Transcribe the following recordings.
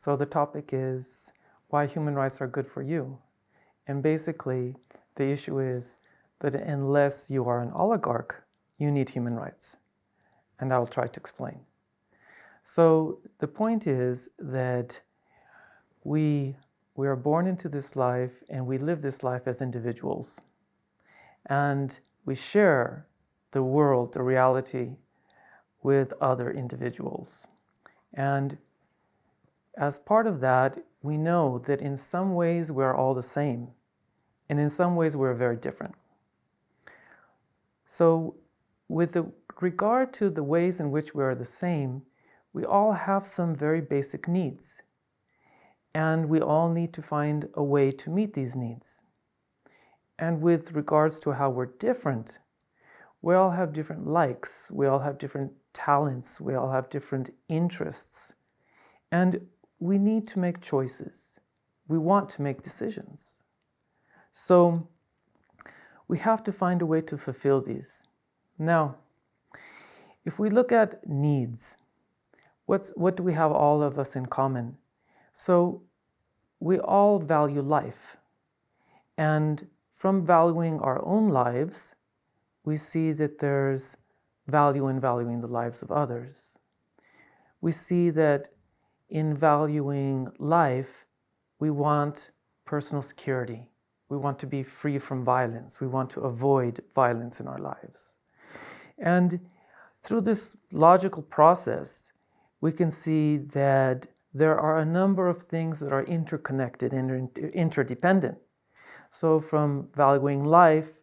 So the topic is why human rights are good for you. And basically, the issue is that unless you are an oligarch, you need human rights. And I'll try to explain. So the point is that we are born into this life and we live this life as individuals. And we share the world, the reality, with other individuals. And as part of that, we know that in some ways we're all the same, and in some ways we're very different. So with regard to the ways in which we are the same, we all have some very basic needs, and we all need to find a way to meet these needs. And with regards to how we're different, we all have different likes, we all have different talents, we all have different interests, and we need to make choices. We want to make decisions. So we have to find a way to fulfill these. Now, if we look at needs, what do we have all of us in common? So we all value life. And from valuing our own lives, we see that there's value in valuing the lives of others. We see that in valuing life, we want personal security. We want to be free from violence. We want to avoid violence in our lives. And through this logical process, we can see that there are a number of things that are interconnected and interdependent. So from valuing life,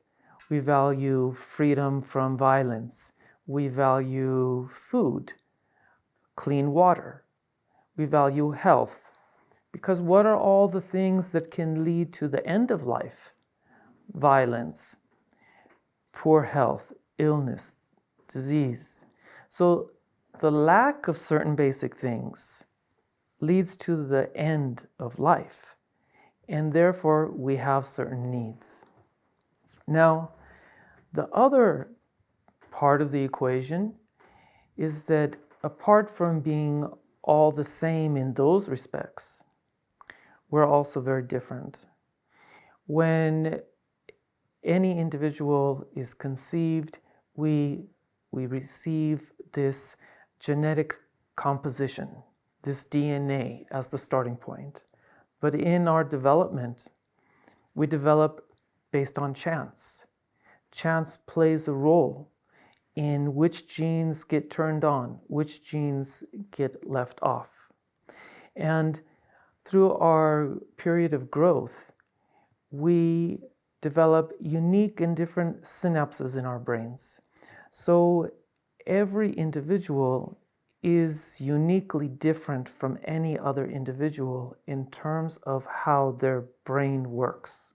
we value freedom from violence. We value food, clean water. We value health. Because what are all the things that can lead to the end of life? Violence, poor health, illness, disease. So the lack of certain basic things leads to the end of life. And therefore, we have certain needs. Now, the other part of the equation is that apart from being all the same in those respects, we're also very different. When any individual is conceived, we receive this genetic composition, this DNA as the starting point. But in our development, we develop based on chance. Chance plays a role in which genes get turned on, which genes get left off. And through our period of growth, we develop unique and different synapses in our brains. So every individual is uniquely different from any other individual in terms of how their brain works.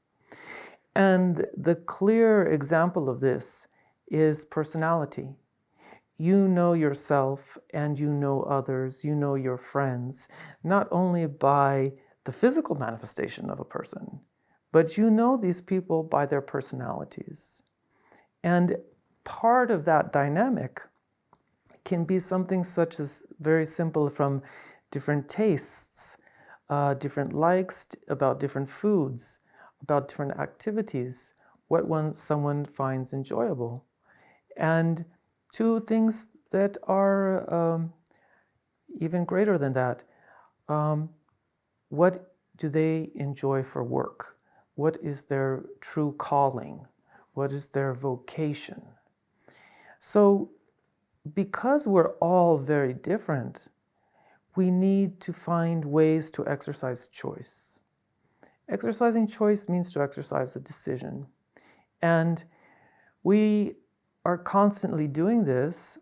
And the clear example of this is personality. You know yourself and you know others, you know your friends, not only by the physical manifestation of a person, but you know these people by their personalities. And part of that dynamic can be something such as very simple from different tastes, different likes about different foods, about different activities, what someone finds enjoyable. And two things that are even greater than that. What do they enjoy for work? What is their true calling? What is their vocation? So, because we're all very different, we need to find ways to exercise choice. Exercising choice means to exercise a decision. And we are constantly doing this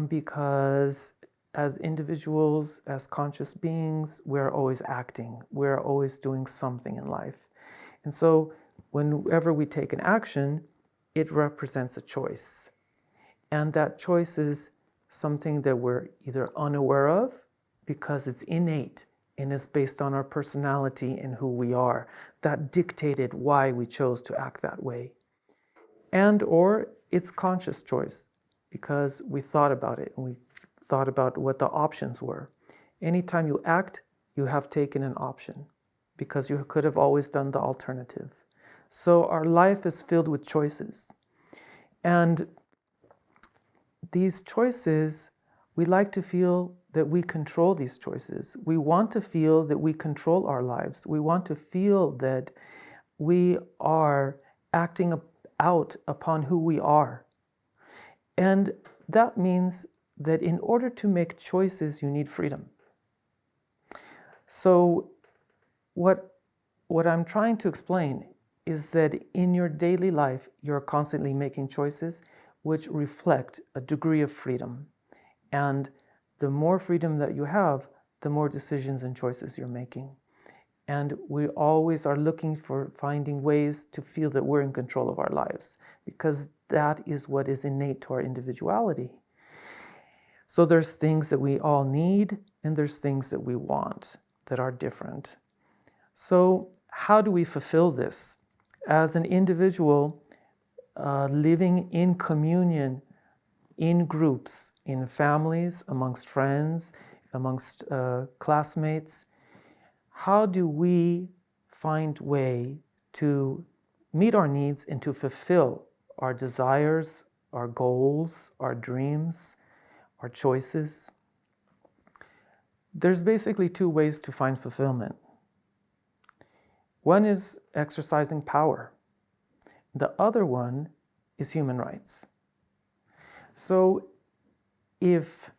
because as individuals, as conscious beings, we're always acting. We're always doing something in life. And so whenever we take an action, it represents a choice. And that choice is something that we're either unaware of because it's innate and is based on our personality and who we are. That dictated why we chose to act that way. And or it's conscious choice because we thought about it and we thought about what the options were. Anytime you act, you have taken an option because you could have always done the alternative. So our life is filled with choices. And these choices, we like to feel that we control these choices. We want to feel that we control our lives. We want to feel that we are acting out upon who we are. And that means that in order to make choices, you need freedom. So what I'm trying to explain is that in your daily life, you're constantly making choices which reflect a degree of freedom. And the more freedom that you have, the more decisions and choices you're making. And we always are looking for finding ways to feel that we're in control of our lives, because that is what is innate to our individuality. So there's things that we all need, and there's things that we want that are different. So how do we fulfill this? As an individual living in communion, in groups, in families, amongst friends, amongst classmates, how do we find way to meet our needs and to fulfill our desires, our goals, our dreams, our choices? There's basically two ways to find fulfillment. One is exercising power. The other one is human rights. So if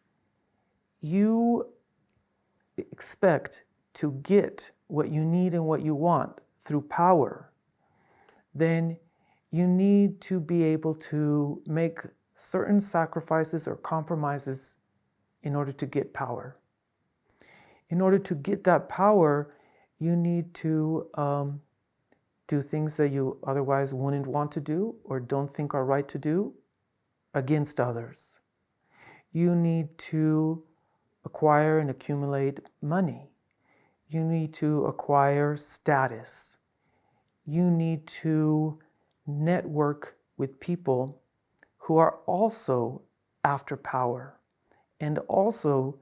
you expect to get what you need and what you want through power, then you need to be able to make certain sacrifices or compromises in order to get power. In order to get that power, you need to do things that you otherwise wouldn't want to do or don't think are right to do against others. You need to acquire and accumulate money. You need to acquire status. You need to network with people who are also after power and also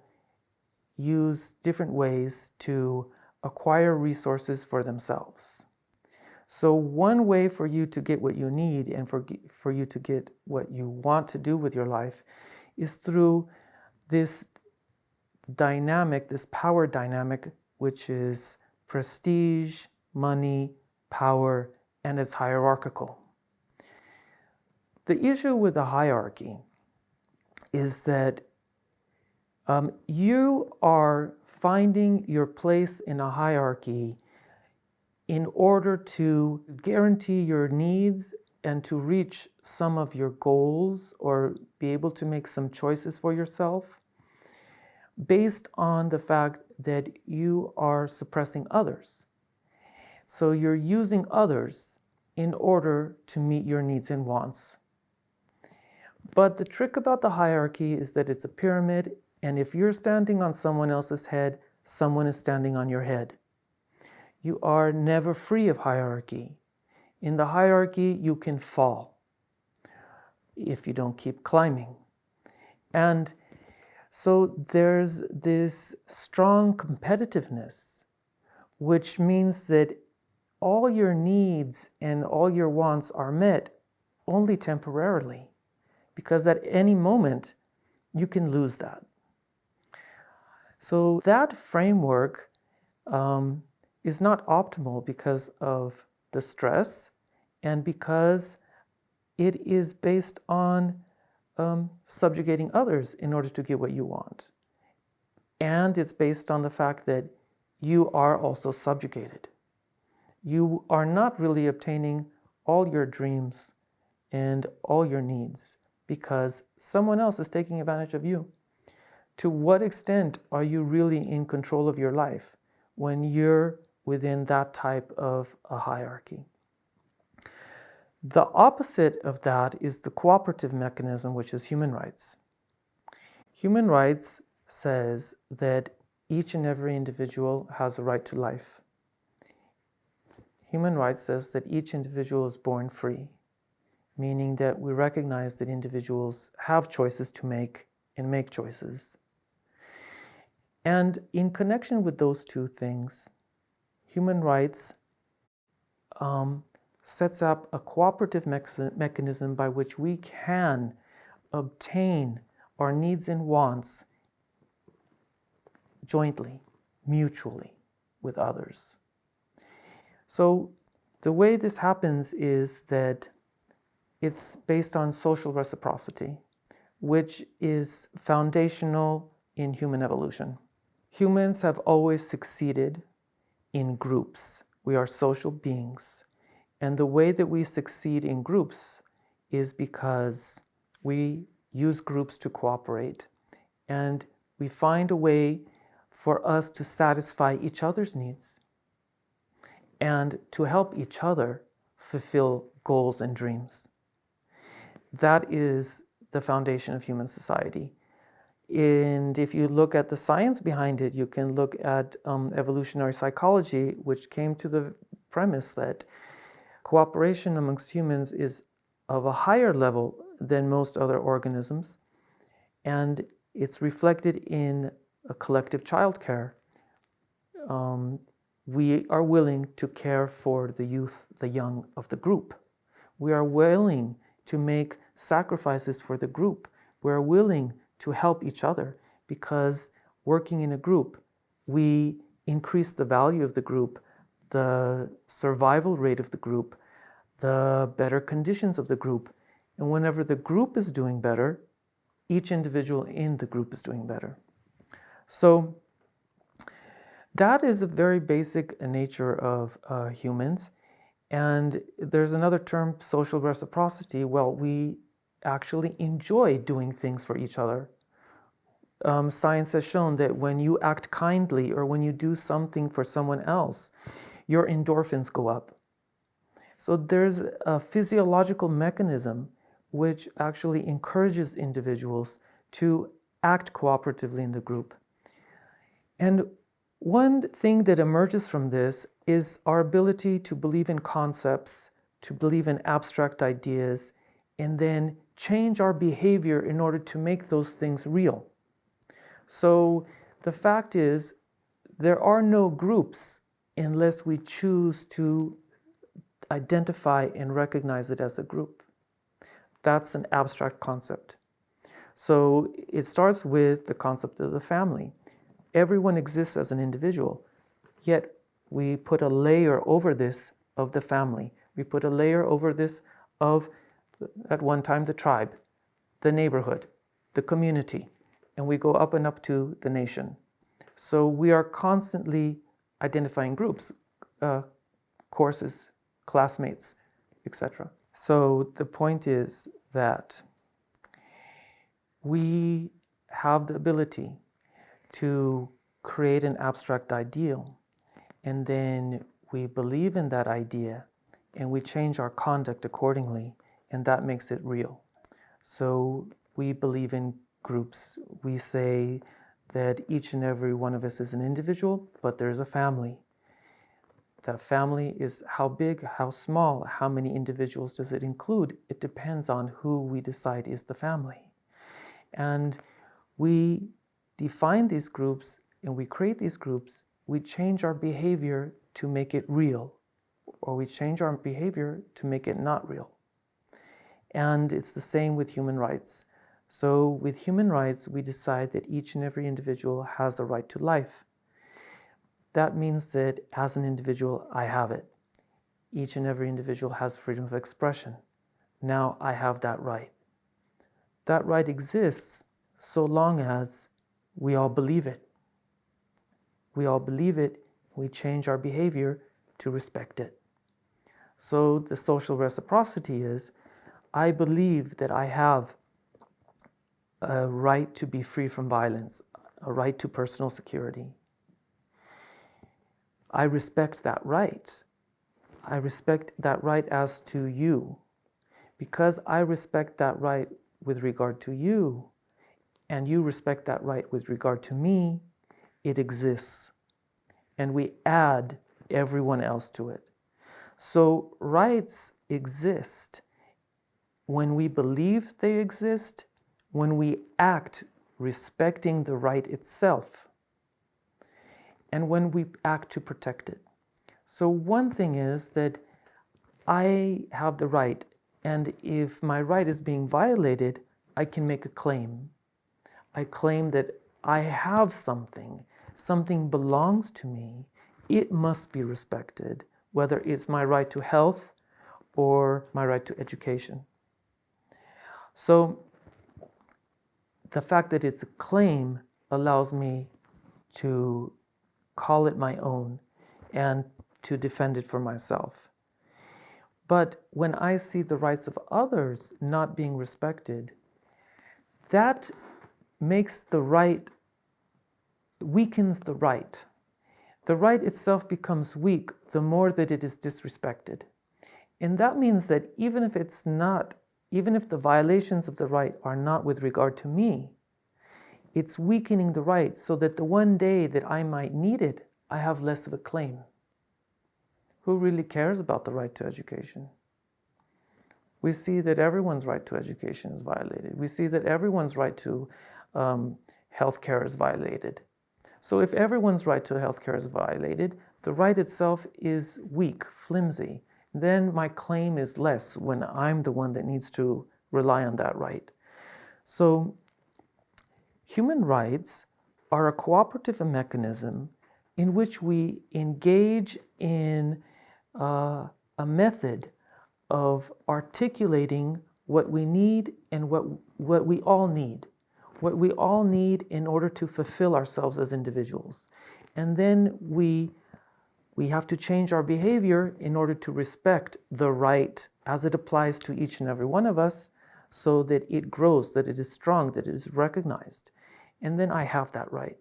use different ways to acquire resources for themselves. So one way for you to get what you need and for you to get what you want to do with your life is through this dynamic, this power dynamic, which is prestige, money, power, and it's hierarchical. The issue with the hierarchy is that you are finding your place in a hierarchy in order to guarantee your needs and to reach some of your goals or be able to make some choices for yourself based on the fact that you are suppressing others. So you're using others in order to meet your needs and wants. But the trick about the hierarchy is that it's a pyramid, and if you're standing on someone else's head, someone is standing on your head. You are never free of hierarchy. In the hierarchy, you can fall if you don't keep climbing. And so there's this strong competitiveness, which means that all your needs and all your wants are met only temporarily, because at any moment, you can lose that. So that framework is not optimal because of the stress and because it is based on subjugating others in order to get what you want. And it's based on the fact that you are also subjugated. You are not really obtaining all your dreams and all your needs because someone else is taking advantage of you. To what extent are you really in control of your life when you're within that type of a hierarchy? The opposite of that is the cooperative mechanism, which is human rights. Human rights says that each and every individual has a right to life. Human rights says that each individual is born free, meaning that we recognize that individuals have choices to make and make choices. And in connection with those two things, human rights sets up a cooperative mechanism by which we can obtain our needs and wants jointly, mutually, with others. So the way this happens is that it's based on social reciprocity, which is foundational in human evolution. Humans have always succeeded in groups. We are social beings. And the way that we succeed in groups is because we use groups to cooperate. And we find a way for us to satisfy each other's needs and to help each other fulfill goals and dreams. That is the foundation of human society. And if you look at the science behind it, you can look at evolutionary psychology, which came to the premise that cooperation amongst humans is of a higher level than most other organisms, and it's reflected in a collective childcare. We are willing to care for the youth, the young of the group. We are willing to make sacrifices for the group. We are willing to help each other because working in a group, we increase the value of the group, the survival rate of the group, the better conditions of the group. And whenever the group is doing better, each individual in the group is doing better. So that is a very basic nature of humans. And there's another term, social reciprocity. Well, we actually enjoy doing things for each other. Science has shown that when you act kindly or when you do something for someone else, your endorphins go up. So there's a physiological mechanism which actually encourages individuals to act cooperatively in the group. And one thing that emerges from this is our ability to believe in concepts, to believe in abstract ideas, and then change our behavior in order to make those things real. So the fact is, there are no groups unless we choose to identify and recognize it as a group. That's an abstract concept. So it starts with the concept of the family. Everyone exists as an individual, yet we put a layer over this of the family. We put a layer over this of, at one time, the tribe, the neighborhood, the community, and we go up and up to the nation. So we are constantly identifying groups, courses, classmates, etc. So the point is that we have the ability to create an abstract ideal, and then we believe in that idea and we change our conduct accordingly, and that makes it real. So we believe in groups. We say that each and every one of us is an individual, but there's a family. That family is how big, how small, how many individuals does it include? It depends on who we decide is the family. And we define these groups and we create these groups. We change our behavior to make it real, or we change our behavior to make it not real. And it's the same with human rights. So with human rights, we decide that each and every individual has a right to life. That means that as an individual, I have it. Each and every individual has freedom of expression. Now I have that right. That right exists so long as we all believe it. We all believe it, we change our behavior to respect it. So the social reciprocity is, I believe that I have a right to be free from violence, a right to personal security. I respect that right. I respect that right as to you. Because I respect that right with regard to you, and you respect that right with regard to me, it exists. And we add everyone else to it. So rights exist when we believe they exist, when we act respecting the right itself. and when we act to protect it. So one thing is that I have the right, and if my right is being violated, I can make a claim. I claim that I have something belongs to me, it must be respected, whether it's my right to health or my right to education. So the fact that it's a claim allows me to call it my own and to defend it for myself. But when I see the rights of others not being respected, that makes the right, weakens the right. The right itself becomes weak the more that it is disrespected. And that means that even if the violations of the right are not with regard to me, it's weakening the right so that the one day that I might need it, I have less of a claim. Who really cares about the right to education? We see that everyone's right to education is violated. We see that everyone's right to health care is violated. So if everyone's right to health care is violated, the right itself is weak, flimsy. Then my claim is less when I'm the one that needs to rely on that right. So human rights are a cooperative mechanism in which we engage in a method of articulating what we need and what we all need. What we all need in order to fulfill ourselves as individuals. And then we have to change our behavior in order to respect the right as it applies to each and every one of us so that it grows, that it is strong, that it is recognized. And then I have that right.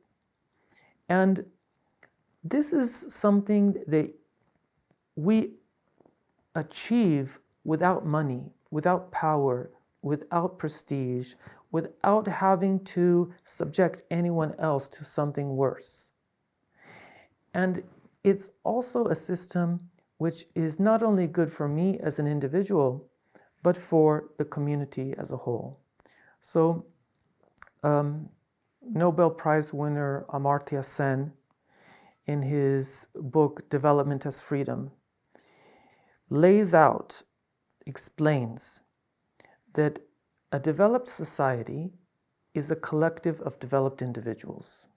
And this is something that we achieve without money, without power, without prestige, without having to subject anyone else to something worse. And it's also a system which is not only good for me as an individual, but for the community as a whole. So, Nobel Prize winner Amartya Sen, in his book Development as Freedom, lays out, explains that a developed society is a collective of developed individuals.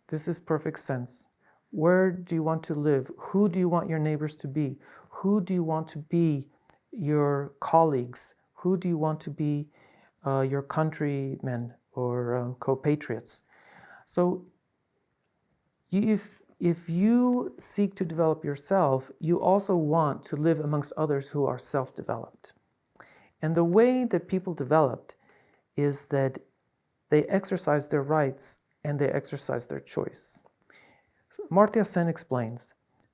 This is perfect sense. Where do you want to live? Who do you want your neighbors to be? Who do you want to be your colleagues? Who do you want to be your countrymen or co-patriots? So if you seek to develop yourself, you also want to live amongst others who are self-developed. And the way that people developed is that they exercise their rights and they exercise their choice. So Amartya Sen explains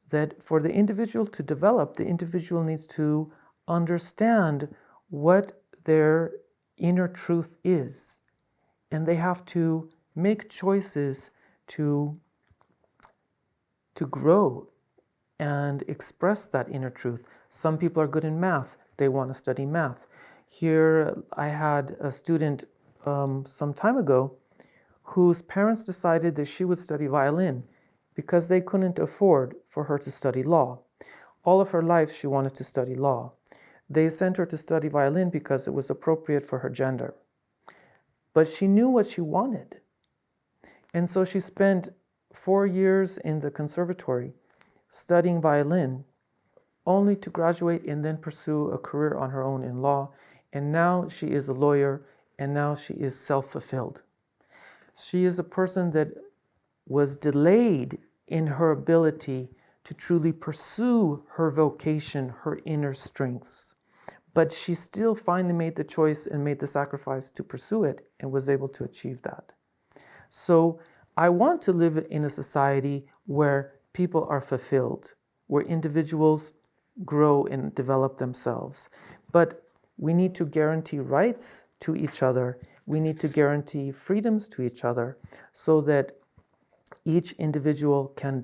that for the individual to develop, the individual needs to understand what their inner truth is. And they have to make choices to grow and express that inner truth. Some people are good in math. They want to study math. Here, I had a student some time ago whose parents decided that she would study violin because they couldn't afford for her to study law. All of her life, she wanted to study law. They sent her to study violin because it was appropriate for her gender. But she knew what she wanted. And so she spent 4 years in the conservatory studying violin, only to graduate and then pursue a career on her own in law. And now she is a lawyer, and now she is self-fulfilled. She is a person that was delayed in her ability to truly pursue her vocation, her inner strengths. But she still finally made the choice and made the sacrifice to pursue it and was able to achieve that. So I want to live in a society where people are fulfilled, where individuals grow and develop themselves. But we need to guarantee rights to each other. We need to guarantee freedoms to each other so that each individual can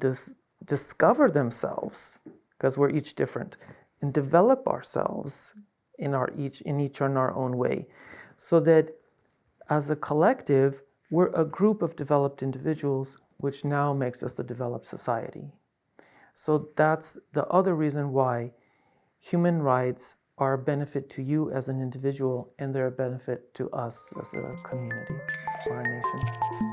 discover themselves, because we're each different, and develop ourselves in each in our own way, so that as a collective, we're a group of developed individuals which now makes us a developed society. So that's the other reason why human rights are a benefit to you as an individual, and they're a benefit to us as a community or a nation.